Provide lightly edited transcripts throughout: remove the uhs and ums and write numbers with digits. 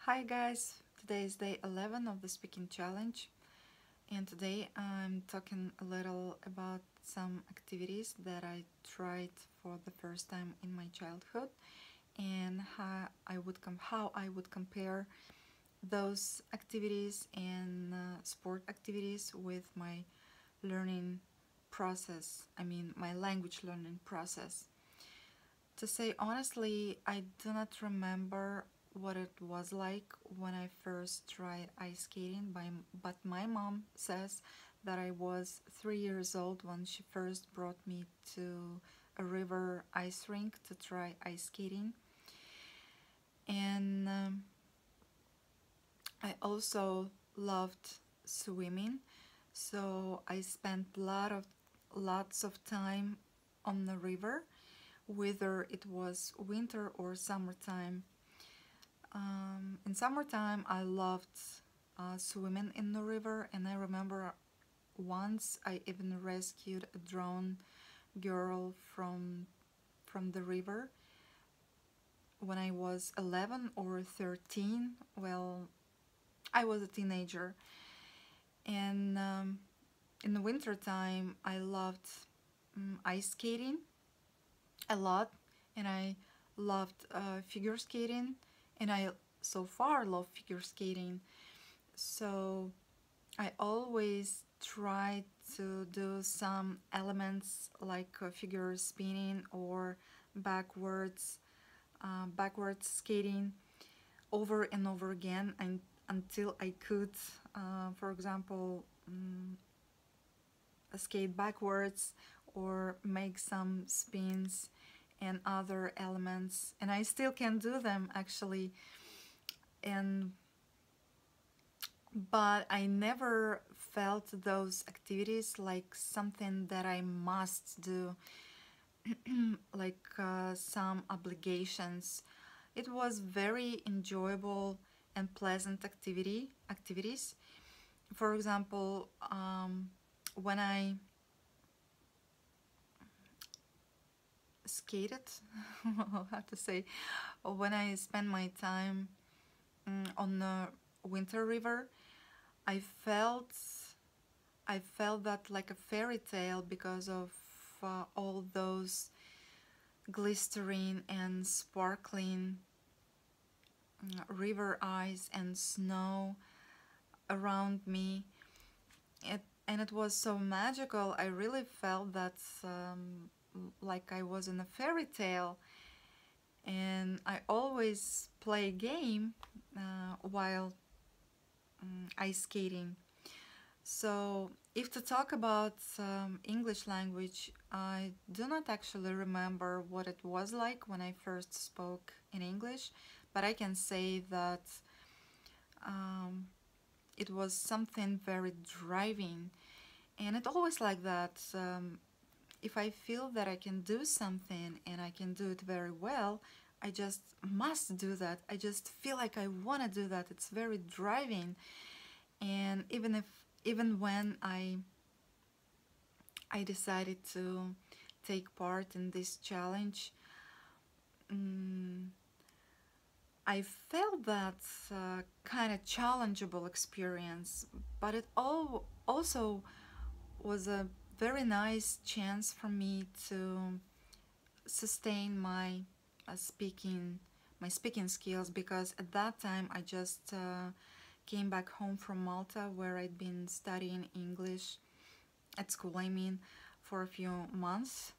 Hi guys, today is day 11 of the speaking challenge, and today I'm talking a little about some activities that I tried for the first time in my childhood and how I would compare those activities and sport activities with my learning process, my language learning process. To say honestly, I do not remember what it was like when I first tried ice skating, but my mom says that I was 3 years old when she first brought me to a river ice rink to try ice skating. And I also loved swimming, so I spent lots of time on the river, whether it was winter or summertime. In summertime, I loved swimming in the river, and I remember once I even rescued a drowned girl from the river when I was 11 or 13. Well, I was a teenager, and in the winter time, I loved ice skating a lot, and I loved figure skating, and I so far love figure skating. So I always try to do some elements like figure spinning or backwards backwards skating over and over again, and until I could, for example, skate backwards or make some spins and other elements, and I still can do them actually. And but I never felt those activities like something that I must do, like some obligations. It was very enjoyable and pleasant activities. For example, when I skated, how to say, when I spent my time on the winter river, I felt I felt that like a fairy tale because of all those glistering and sparkling river ice and snow around me. And it was so magical. I really felt that like I was in a fairy tale. And I always play a game while ice skating. So, if to talk about English language, I do not actually remember what it was like when I first spoke in English, but I can say that um, it was something very driving, and it always like that. If I feel that I can do something and I can do it very well, I just must do that. I just feel like I want to do that. It's very driving, and even when I decided to take part in this challenge, um, I felt that kind of challengeable experience, but it all also was a very nice chance for me to sustain uh, speaking my speaking skills, because at that time I just came back home from Malta, where I'd been studying English at school, for a few months,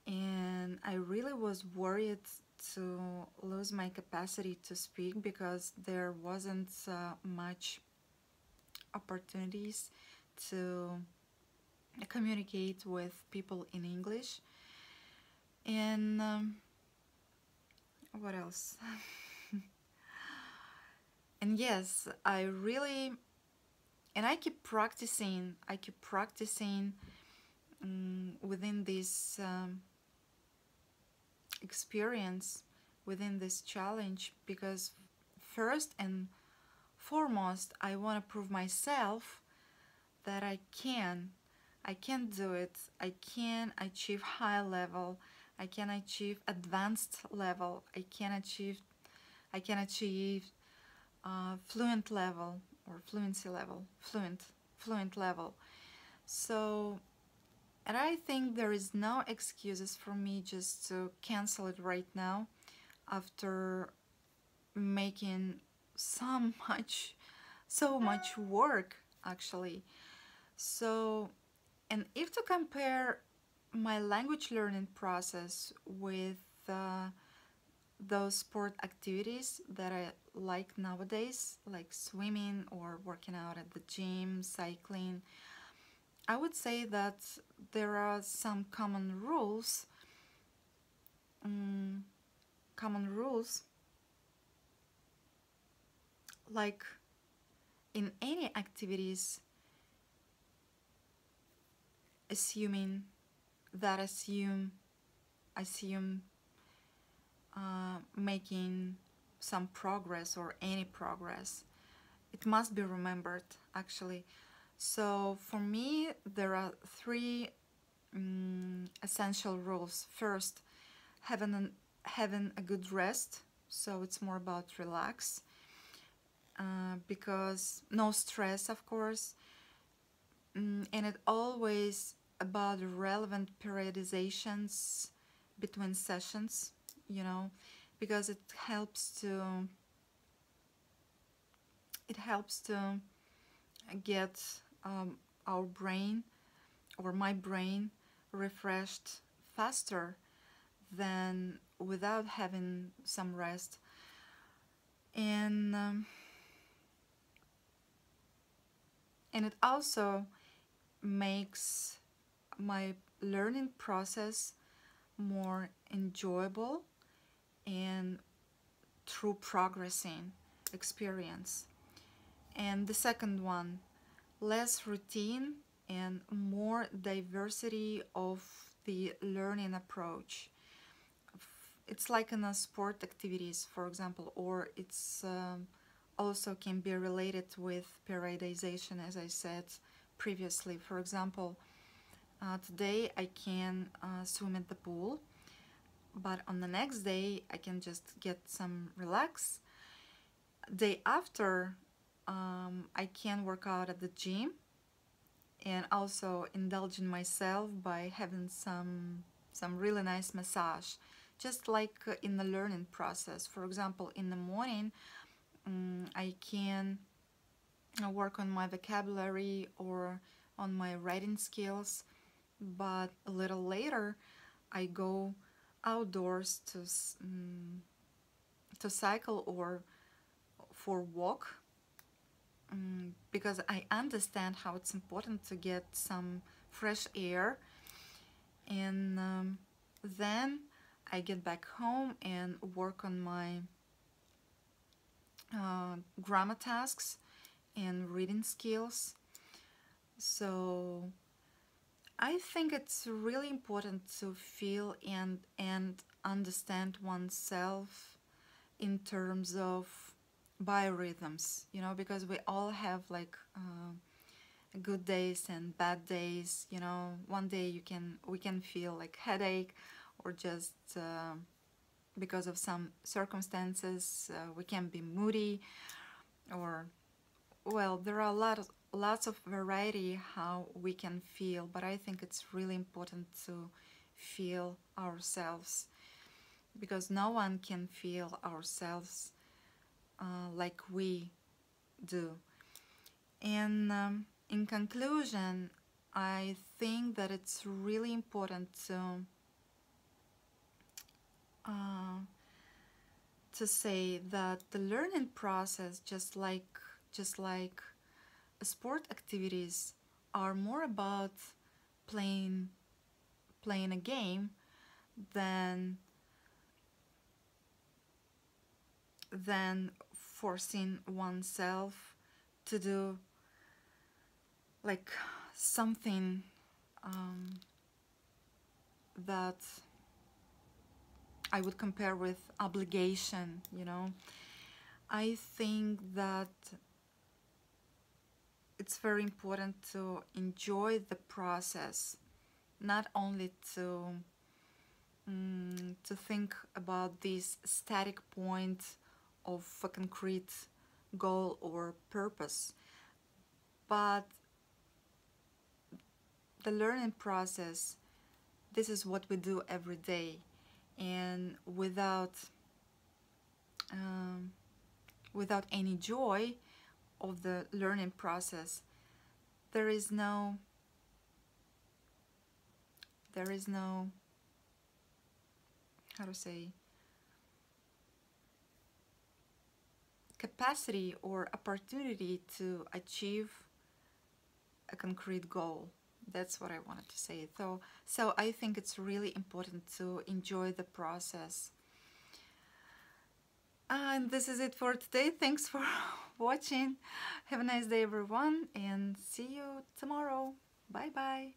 and I really was worried to lose my capacity to speak because there wasn't much opportunities to communicate with people in English. And what else? And yes, I keep practicing. Within this experience, within this challenge, because first and foremost, I want to prove myself that I can do it. I can achieve high level. I can achieve advanced level. I can achieve fluent level or fluency level, fluent level. So, and I think there is no excuses for me just to cancel it right now after making so much so much work actually. So, and if to compare my language learning process with those sport activities that I like nowadays, like swimming or working out at the gym, cycling, I would say that there are some um, common rules, like in any activities, assuming that assume making some progress or any progress. It must be remembered actually. So for me, there are three essential rules. First, having a good rest. So it's more about relax, because no stress, of course, and it always about relevant periodizations between sessions, you know, because it helps to get our brain or my brain refreshed faster than without having some rest. And and it also makes my learning process more enjoyable and through progressing experience. And the second one, less routine and more diversity of the learning approach. It's like in a sport activities, for example, or it's also can be related with periodization, as I said previously. For example, today I can swim at the pool, but on the next day I can just get some relax. Day after, I can work out at the gym and also indulge in myself by having some really nice massage, just like in the learning process. For example, in the morning, I can work on my vocabulary or on my writing skills, but a little later I go outdoors to cycle or for walk, because I understand how it's important to get some fresh air. And then I get back home and work on my grammar tasks and reading skills. So I think it's really important to feel and understand oneself in terms of biorhythms, you know, because we all have like good days and bad days. You know, one day we can feel like headache, or just because of some circumstances we can be moody, or well, there are lots of variety how we can feel, but I think it's really important to feel ourselves, because no one can feel ourselves like we do. And in conclusion, I think that it's really important uh, to say that the learning process, just like sport activities, are more about playing playing a game than forcing oneself to do like something that I would compare with obligation, you know. I think that it's very important to enjoy the process, not only to think about this static point of a concrete goal or purpose. But the learning process, this is what we do every day, and um, without any joy of the learning process, there is no how to say, capacity or opportunity to achieve a concrete goal. That's what I wanted to say. So I think it's really important to enjoy the process. And this is it for today. Thanks for watching. Have a nice day, everyone, and see you tomorrow. Bye bye.